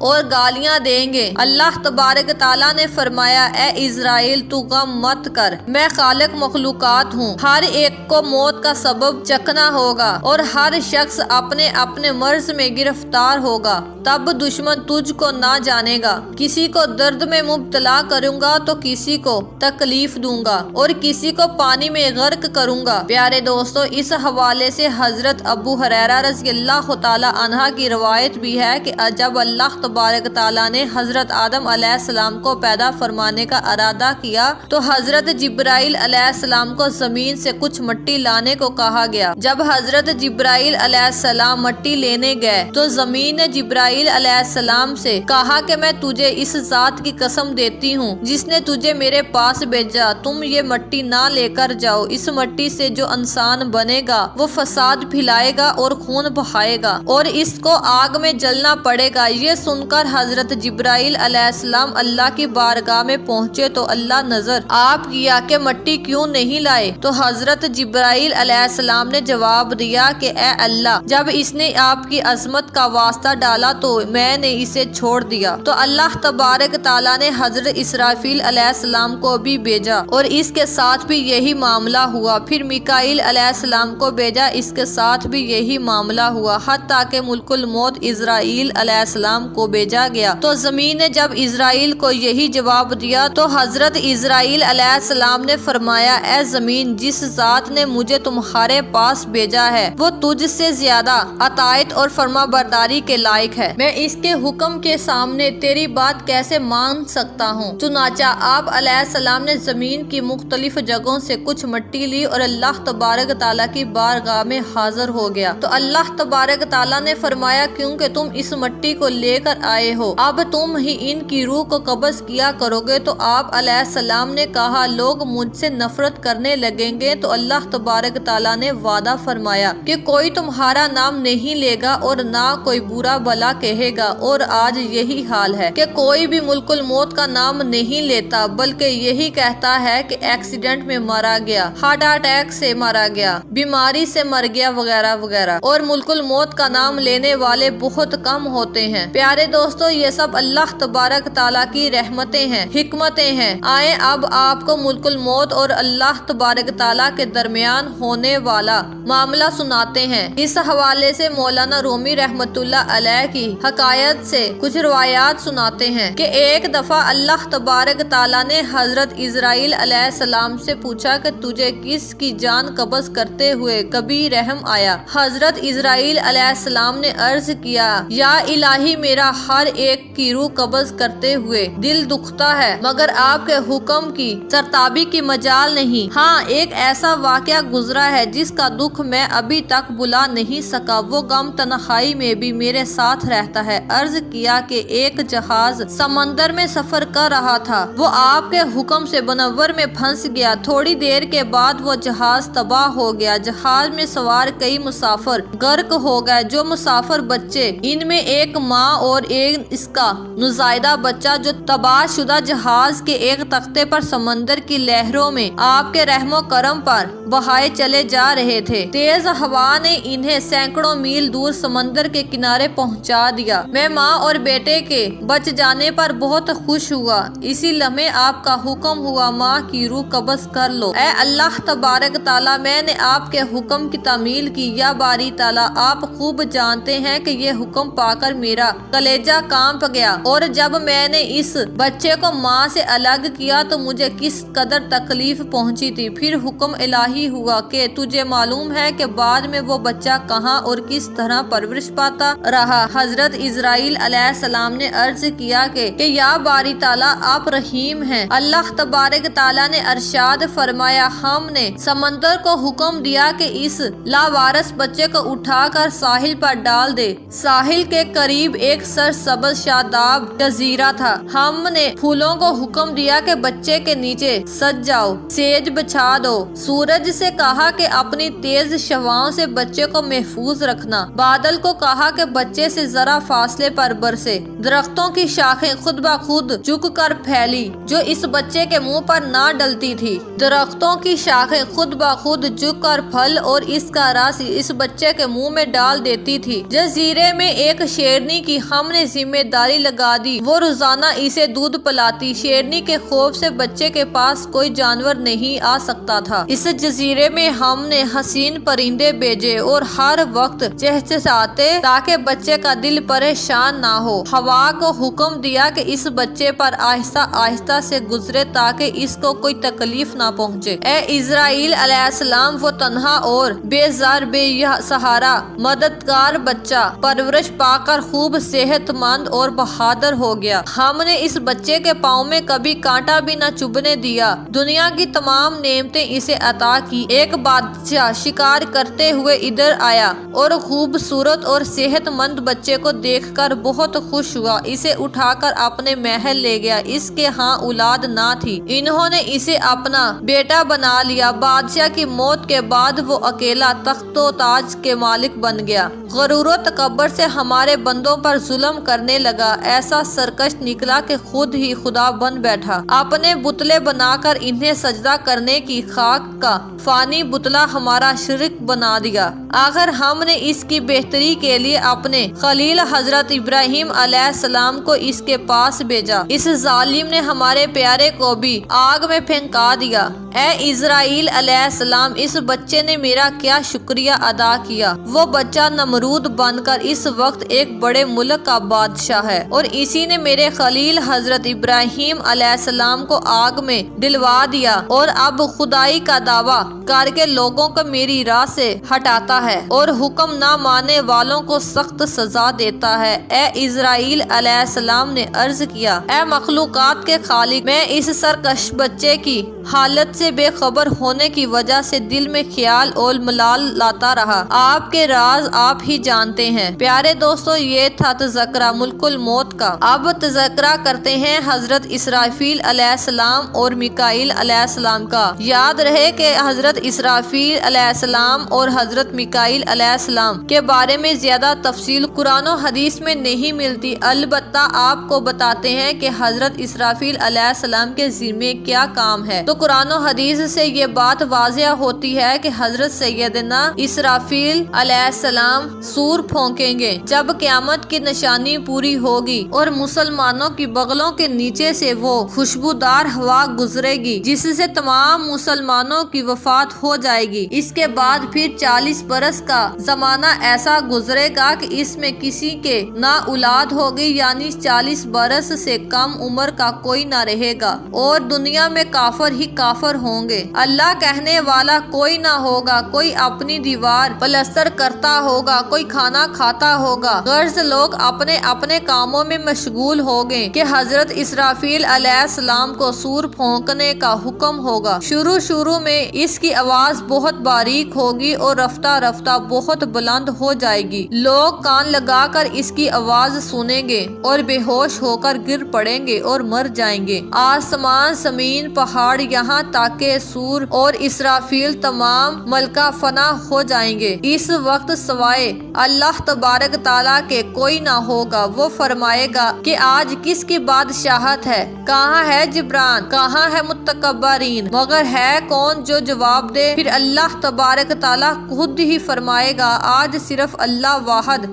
اور گالیاں دیں گے۔ اللہ تبارک تعالیٰ نے فرمایا اے اسرائیل تو غم مت کر، میں خالق مخلوقات ہوں، ہر ایک کو موت کا سبب چکھنا ہوگا اور ہر شخص اپنے اپنے مرض میں گرفتار ہوگا، تب دشمن تجھ کو نہ جانے گا، کسی کو درد میں مبتلا کروں گا تو کسی کو تکلیف دوں گا اور کسی کو پانی میں غرق کروں گا۔ پیارے دوستو، اس حوالے سے حضرت ابو ہریرہ رضی اللہ تعالی عنہ کی روایت بھی ہے کہ جب اللہ تبارک تعالیٰ نے حضرت آدم علیہ السلام کو پیدا فرمانے کا ارادہ کیا تو حضرت جبرائیل علیہ السلام کو زمین سے کچھ مٹی لانے کو کہا گیا۔ جب حضرت جبرائیل علیہ السلام مٹی لینے گئے تو زمین نے جبرائیل علیہ السلام سے کہا کہ میں تجھے اس ذات کی قسم دیتی ہوں جس نے تجھے میرے پاس بھیجا، تم یہ مٹی نہ لے کر جاؤ، اس مٹی سے جو انسان بنے گا وہ فساد پھیلائے گا اور خون بہائے گا اور اس کو آگ میں جلنا پڑے گا۔ یہ سن کر حضرت جبرائیل علیہ السلام اللہ کی بارگاہ میں پہنچے تو اللہ نظر آپ کیا کہ مٹی کیوں نہیں لائے؟ تو حضرت جبرائیل علیہ السلام نے جواب دیا کہ اے اللہ، جب اس نے آپ کی عظمت کا واسطہ ڈالا تو میں نے اسے چھوڑ دیا۔ تو اللہ تبارک تعالیٰ نے حضرت اسرافیل علیہ السلام کو بھی بھیجا اور اس کے ساتھ بھی یہی معاملہ ہوا، پھر میکائیل علیہ السلام کو بھیجا، اس کے ساتھ بھی یہی معاملہ ہوا، حتیٰ کہ ملک الموت اسرائیل علیہ السلام کو بھیجا گیا۔ تو زمین نے جب اسرائیل کو یہی جواب دیا تو حضرت اسرائیل علیہ السلام نے فرمایا اے زمین، جس ذات نے مجھے تمہارے پاس بھیجا ہے وہ تجھ سے زیادہ اطاعت اور فرما برداری کے لائق ہے، میں اس کے حکم کے سامنے تیری بات کیسے مان سکتا ہوں؟ چنانچہ آپ علیہ السلام نے زمین کی مختلف جگہوں سے کچھ مٹی لی اور اللہ تبارک تعالیٰ کی بارگاہ میں حاضر ہو گیا۔ تو اللہ تبارک تعالیٰ نے فرمایا کیونکہ تم اس مٹی کو لے کر آئے ہو، اب تم ہی ان کی روح کو قبض کیا کرو گے۔ تو آپ علیہ السلام نے کہا لوگ مجھ سے نفرت کرنے لگیں گے، تو اللہ تبارک تعالیٰ نے وعدہ فرمایا کہ کوئی تمہارا نام نہیں لے گا اور نہ کوئی برا بھلا کہے گا، اور آج یہی حال ہے کہ کوئی بھی ملک الموت کا نام نہیں لیتا بلکہ یہی کہتا ہے کہ ایکسیڈنٹ میں مارا گیا، ہارٹ اٹیک سے مارا گیا، بیماری سے مر گیا وغیرہ وغیرہ، اور ملک الموت کا نام لینے والے بہت کم ہوتے ہیں۔ پیارے دوستو، یہ سب اللہ تبارک تعالیٰ کی رحمتیں ہیں، حکمتیں ہیں۔ آئیں اب آپ کو ملک الموت اور اللہ تبارک تعالیٰ کے درمیان ہونے والا معاملہ سناتے ہیں۔ اس حوالے سے مولانا رومی رحمت اللہ علیہ کی حکایت سے کچھ روایات سناتے ہیں کہ ایک دفعہ اللہ تبارک تعالیٰ نے حضرت اسرائیل علیہ السلام سے پوچھا کہ تجھے کس کی جان قبض کرتے ہوئے کبھی رحم آیا؟ حضرت اسرائیل علیہ السلام نے عرض کیا یا الہی، میرا ہر ایک کی روح قبض کرتے ہوئے دل دکھتا ہے مگر آپ کے حکم کی سرتابی کی مجال نہیں۔ ہاں، ایک ایسا واقعہ گزرا ہے جس کا دکھ میں ابھی تک بلا نہیں سکا، وہ غم تنہائی میں بھی میرے ساتھ رہتا ہے۔ عرض کیا کہ ایک جہاز سمندر میں سفر کر رہا تھا، وہ آپ کے حکم سے بنور میں پھنس گیا، تھوڑی دیر کے بعد وہ جہاز تباہ ہو گیا، جہاز میں سوار کئی مسافر غرق ہو گئے، جو مسافر بچے، ان میں ایک ماں اور ایک اس کا نوزائیدہ بچہ، جو تباہ شدہ جہاز کے ایک تختے پر سمندر کی لہروں میں آپ کے رحم و کرم پر بہائے چلے جا رہے تھے۔ تیز ہوا نے انہیں سینکڑوں میل دور سمندر کے کنارے پہنچا دیا۔ میں ماں اور بیٹے کے بچ جانے پر بہت خوش ہوا، اسی لمحے آپ کا حکم ہوا ماں کی روح قبض کر لو۔ اے اللہ تبارک تعالیٰ، میں نے آپ کے حکم کی تعمیل کی، یا باری تعالیٰ آپ خوب جانتے ہیں کہ یہ حکم پا کر میرا کلیجہ کانپ گیا، اور جب میں نے اس بچے کو ماں سے الگ کیا تو مجھے کس قدر تکلیف پہنچی تھی۔ پھر حکم الہی ہوا کہ تجھے معلوم ہے کہ بعد میں وہ بچہ کہاں اور کس طرح پرورش پاتا رہا۔ حضرت اسرائیل علیہ السلام نے عرض کیا کہ یا باری تعالیٰ آپ رحیم ہیں۔ اللہ تبارک تعالیٰ نے ارشاد فرمایا ہم نے سمندر کو حکم دیا کہ اس لاوارث بچے کو اٹھا کر ساحل پر ڈال دے۔ ساحل کے قریب ایک سرسبز شاداب جزیرہ تھا، ہم نے پھولوں کو حکم دیا کہ بچے کے نیچے سج جاؤ، سیج بچھا دو، سورج سورج سے کہا کہ اپنی تیز شعاعوں سے بچے کو محفوظ رکھنا، بادل کو کہا کہ بچے سے ذرا فاصلے پر برسے، درختوں کی شاخیں خود بخود جھک کر پھیلی جو اس بچے کے منہ پر نہ ڈلتی تھی، درختوں کی شاخیں خود بخود جھک کر پھل اور اس کا رس اس بچے کے منہ میں ڈال دیتی تھی۔ جزیرے میں ایک شیرنی کی ہم نے ذمہ داری لگا دی، وہ روزانہ اسے دودھ پلاتی۔ شیرنی کے خوف سے بچے کے پاس کوئی جانور نہیں آ سکتا تھا۔ اس جزیرے میں ہم نے حسین پرندے بھیجے اور ہر وقت چہچہاتے تاکہ بچے کا دل پریشان نہ ہو۔ ہوا کو حکم دیا کہ اس بچے پر آہستہ آہستہ سے گزرے تاکہ اس کو کوئی تکلیف نہ پہنچے۔ اے اسرائیل علیہ السلام، وہ تنہا اور بے زار بے سہارا مددگار بچہ پرورش پا کر خوب صحت مند اور بہادر ہو گیا۔ ہم نے اس بچے کے پاؤں میں کبھی کانٹا بھی نہ چبھنے دیا، دنیا کی تمام نعمتیں اسے عطا کی۔ ایک بادشاہ شکار کرتے ہوئے ادھر آیا اور خوبصورت اور صحت مند بچے کو دیکھ کر بہت خوش ہوا، اسے اٹھا کر اپنے محل لے گیا۔ اس کے ہاں اولاد نہ تھی، انہوں نے اسے اپنا بیٹا بنا لیا۔ بادشاہ کی موت کے بعد وہ اکیلا تخت و تاج کے مالک بن گیا، غرور و تکبر سے ہمارے بندوں پر ظلم کرنے لگا، ایسا سرکش نکلا کہ خود ہی خدا بن بیٹھا، اپنے بتلے بنا کر انہیں سجدہ کرنے کی خاک کا فانی بتلا ہمارا شرک بنا دیا۔ آخر ہم نے اس کی بہتری کے لیے اپنے خلیل حضرت ابراہیم علیہ السلام کو اس کے پاس بھیجا، اس ظالم نے ہمارے پیارے کو بھی آگ میں پھینکا دیا۔ اے اسرائیل علیہ السلام، اس بچے نے میرا کیا شکریہ ادا کیا۔ وہ بچہ نمرود بن کر اس وقت ایک بڑے ملک کا بادشاہ ہے اور اسی نے میرے خلیل حضرت ابراہیم علیہ السلام کو آگ میں ڈلوا دیا اور اب خدائی کا دعویٰ کر کے لوگوں کو میری راہ سے ہٹاتا ہے اور حکم نہ ماننے والوں کو سخت سزا دیتا ہے۔ اے اسرائیل علیہ السلام نے عرض کیا، اے مخلوقات کے خالق، میں اس سرکش بچے کی حالت سے بے خبر ہونے کی وجہ سے دل میں خیال اور ملال لاتا رہا، آپ کے راز آپ ہی جانتے ہیں۔ پیارے دوستو، یہ تھا تذکرہ ملک الموت کا۔ اب تذکرہ کرتے ہیں حضرت اسرافیل علیہ السلام اور میکائیل علیہ السلام کا۔ یاد رہے کہ حضرت اسرافیل علیہ السلام اور حضرت میکائیل علیہ السلام کے بارے میں زیادہ تفصیل قرآن و حدیث میں نہیں ملتی، البتہ آپ کو بتاتے ہیں کہ حضرت اسرافیل علیہ السلام کے ذمے کیا کام ہے۔ تو قرآن و حدیث سے یہ بات واضح ہوتی ہے کہ حضرت سیدنا اسرافیل علیہ السلام سور پھونکیں گے جب قیامت کی نشانی پوری ہوگی اور مسلمانوں کی بغلوں کے نیچے سے وہ خوشبودار ہوا گزرے گی جس سے تمام مسلمانوں کی وفات ہو جائے گی۔ اس کے بعد پھر 40 برس کا زمانہ ایسا گزرے گا کہ اس میں کسی کے نہ اولاد ہوگی، یعنی 40 برس سے کم عمر کا کوئی نہ رہے گا اور دنیا میں کافر ہی کافر ہوں گے۔ اللہ کہنے والا کوئی نہ ہوگا، کوئی اپنی دیوار پلستر کرتا ہوگا، کوئی کھانا کھاتا ہوگا، غرض لوگ اپنے اپنے کاموں میں مشغول ہوں گے کہ حضرت اسرافیل علیہ السلام کو سور پھونکنے کا حکم ہوگا۔ شروع میں اس کی آواز بہت باریک ہوگی اور رفتہ رفتہ بہت بلند ہو جائے گی، لوگ کان لگا کر اس کی آواز سنیں گے اور بے ہوش ہو کر گر پڑیں گے اور مر جائیں گے۔ آسمان زمین پہاڑ یہاں تک کہ سور اور اسرافیل تمام ملکہ فنا ہو جائیں گے۔ اس وقت سوائے اللہ تبارک تعالیٰ کے کوئی نہ ہوگا۔ وہ فرمائے گا کہ آج کس کی بادشاہت ہے، کہاں ہے جبران، کہاں ہے متکبرین، مگر ہے کون جو جواب دے؟ پھر اللہ تبارک تعالیٰ خود ہی فرمائے گا آج صرف اللہ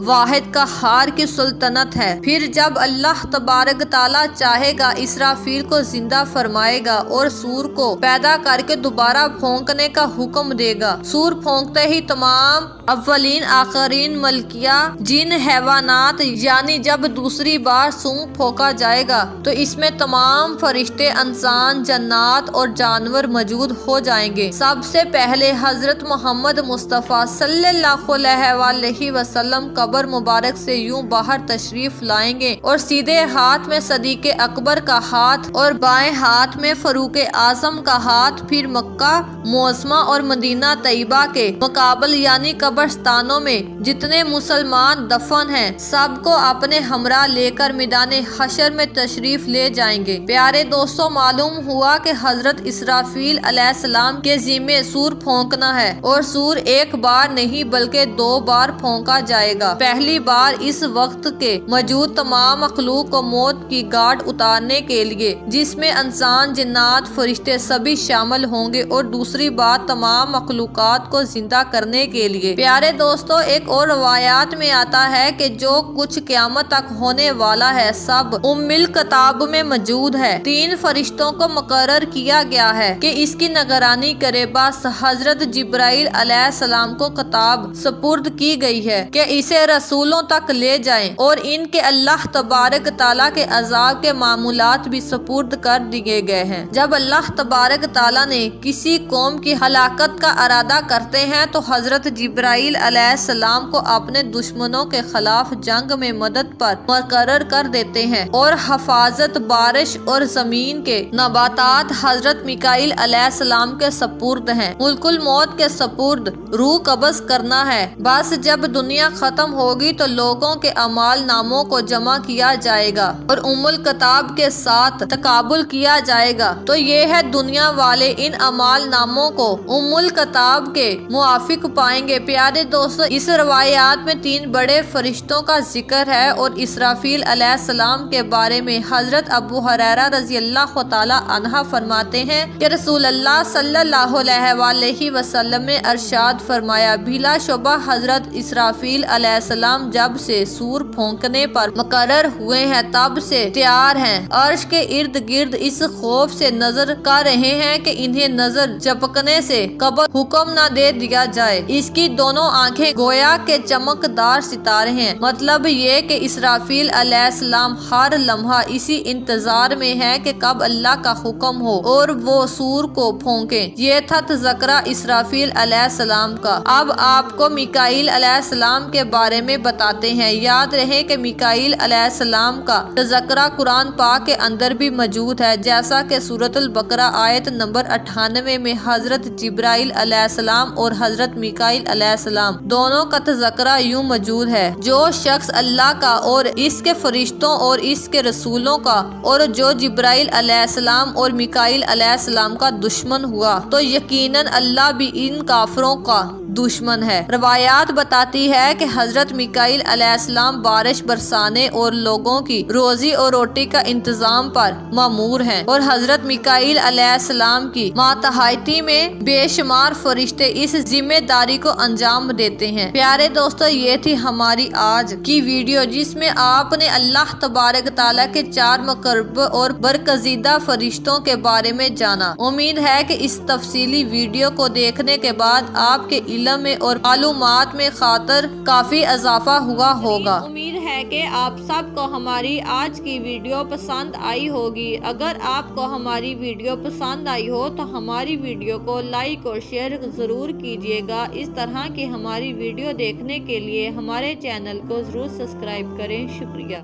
واحد قہار کی سلطنت ہے۔ پھر جب اللہ تبارک تعالیٰ چاہے گا اسرافیل کو زندہ فرمائے گا اور سور کو پیدا کر کے دوبارہ پھونکنے کا حکم دے گا۔ سور پھونکتے ہی تمام اولین آخرین ملکیہ جن حیوانات، یعنی جب دوسری بار سونگ پھونکا جائے گا تو اس میں تمام فرشتے، انسان، جنات اور جانور موجود ہو جائیں گے۔ سب سے پہلے حضرت محمد مصطفیٰ صلی اللہ علیہ وآلہ وسلم قبر مبارک سے یوں باہر تشریف لائیں گے اور سیدھے ہاتھ میں صدیق اکبر کا ہاتھ اور بائیں ہاتھ میں فاروق اعظم کا ہاتھ، پھر مکہ معظمہ اور مدینہ طیبہ کے مقابل یعنی قبرستانوں میں جتنے مسلمان دفن ہیں سب کو اپنے ہمراہ لے کر میدان حشر میں تشریف لے جائیں گے۔ پیارے دوستوں، معلوم ہوا کہ حضرت اسرافیل علیہ السلام کے ذمے سور پھونکنا ہے، اور سور ایک بار نہیں بلکہ 2 بار پھونکا جائے گا۔ پہلی بار اس وقت کے موجود تمام مخلوق کو موت کی گھاٹ اتارنے کے لیے، جس میں انسان، جنات، فرشتے سبھی شامل ہوں گے، اور دوسری بار تمام مخلوقات کو زندہ کرنے کے لیے۔ پیارے دوستو، ایک اور روایات میں آتا ہے کہ جو کچھ قیامت تک ہونے والا ہے سب ام الکتاب میں موجود ہے۔ 3 فرشتوں کو مقرر کیا گیا ہے کہ اس کی نگرانی کرے۔ بس حضرت جبرائیل علیہ السلام کو کتاب سپرد کی گئی ہے کہ اسے رسولوں تک لے جائیں، اور ان کے اللہ تبارک تعالیٰ کے عذاب کے معمولات بھی سپرد کر دیے گئے ہیں۔ جب اللہ تبارک تعالیٰ نے کسی قوم کی ہلاکت کا ارادہ کرتے ہیں تو حضرت جبرائیل علیہ السلام کو اپنے دشمنوں کے خلاف جنگ میں مدد پر مقرر کر دیتے ہیں، اور حفاظت، بارش اور زمین کے نباتات حضرت میکائیل علیہ السلام کے سپرد ہیں۔ ملک الموت کے سپرد روح قبض کرنا ہے۔ بس جب دنیا ختم ہوگی تو لوگوں کے اعمال ناموں کو جمع کیا جائے گا اور ام الکتاب کے ساتھ تقابل کیا جائے گا، تو یہ ہے دنیا والے ان اعمال ناموں کو ام الکتاب کے موافق پائیں گے۔ پیارے دوستو، اس روایات میں 3 بڑے فرشتوں کا ذکر ہے، اور اسرافیل علیہ السلام کے بارے میں حضرت ابو ہریرہ رضی اللہ تعالی عنہ فرماتے ہیں کہ رسول اللہ صلی اللہ علیہ وآلہ وسلم نے ارشاد فرمایا، بلا شبہ حضرت اسرافیل علیہ السلام جب سے سور پھونکنے پر مقرر ہوئے ہیں تب سے تیار ہیں، عرش کے ارد گرد اس خوف سے نظر کر رہے ہیں کہ انہیں نظر جھپکنے سے قبل حکم نہ دے دیا جائے۔ اس کی دونوں آنکھیں گویا کے چمکدار ستارے ہیں۔ مطلب یہ کہ اسرافیل علیہ السلام ہر لمحہ اسی انتظار میں ہے کہ کب اللہ کا حکم ہو اور وہ سور کو پھونکیں۔ یہ تھا تذکرہ اسرافیل علیہ السلام کا۔ اب آپ کو میکائیل علیہ السلام کے بارے میں بتاتے ہیں۔ یاد رہے کہ میکائیل علیہ السلام کا تذکرہ قرآن پاک کے اندر بھی موجود ہے، جیسا کہ سورۃ البقرہ آیت نمبر 98 میں حضرت جبرائیل علیہ السلام اور حضرت میکائیل علیہ السلام دونوں کا تذکرہ یوں موجود ہے، جو شخص اللہ کا اور اس کے فرشتوں اور اس کے رسولوں کا، اور جو جبرائیل علیہ السلام اور میکائیل علیہ السلام کا دشمن ہوا تو یقیناً اللہ بھی ان کافروں کا دشمن ہے۔ روایات بتاتی ہے کہ حضرت میکائیل علیہ السلام بارش برسانے اور لوگوں کی روزی اور روٹی کا انتظام پر مامور ہیں، اور حضرت میکائیل علیہ السلام کی ماتحتی میں بے شمار فرشتے اس ذمہ داری کو انجام دیتے ہیں۔ پیارے دوستو، یہ تھی ہماری آج کی ویڈیو، جس میں آپ نے اللہ تبارک تعالیٰ کے 4 مقرب اور برگزیدہ فرشتوں کے بارے میں جانا۔ امید ہے کہ اس تفصیلی ویڈیو کو دیکھنے کے بعد آپ کے علم میں اور معلومات میں خاطر کافی اضافہ ہوا ہوگا۔ امید ہے کہ آپ سب کو ہماری آج کی ویڈیو پسند آئی ہوگی۔ اگر آپ کو ہماری ویڈیو پسند آئی ہو تو ہماری ویڈیو کو لائک اور شیئر ضرور کیجیے گا۔ اس طرح کی ہماری ویڈیو دیکھنے کے لیے ہمارے چینل کو ضرور سبسکرائب کریں۔ شکریہ۔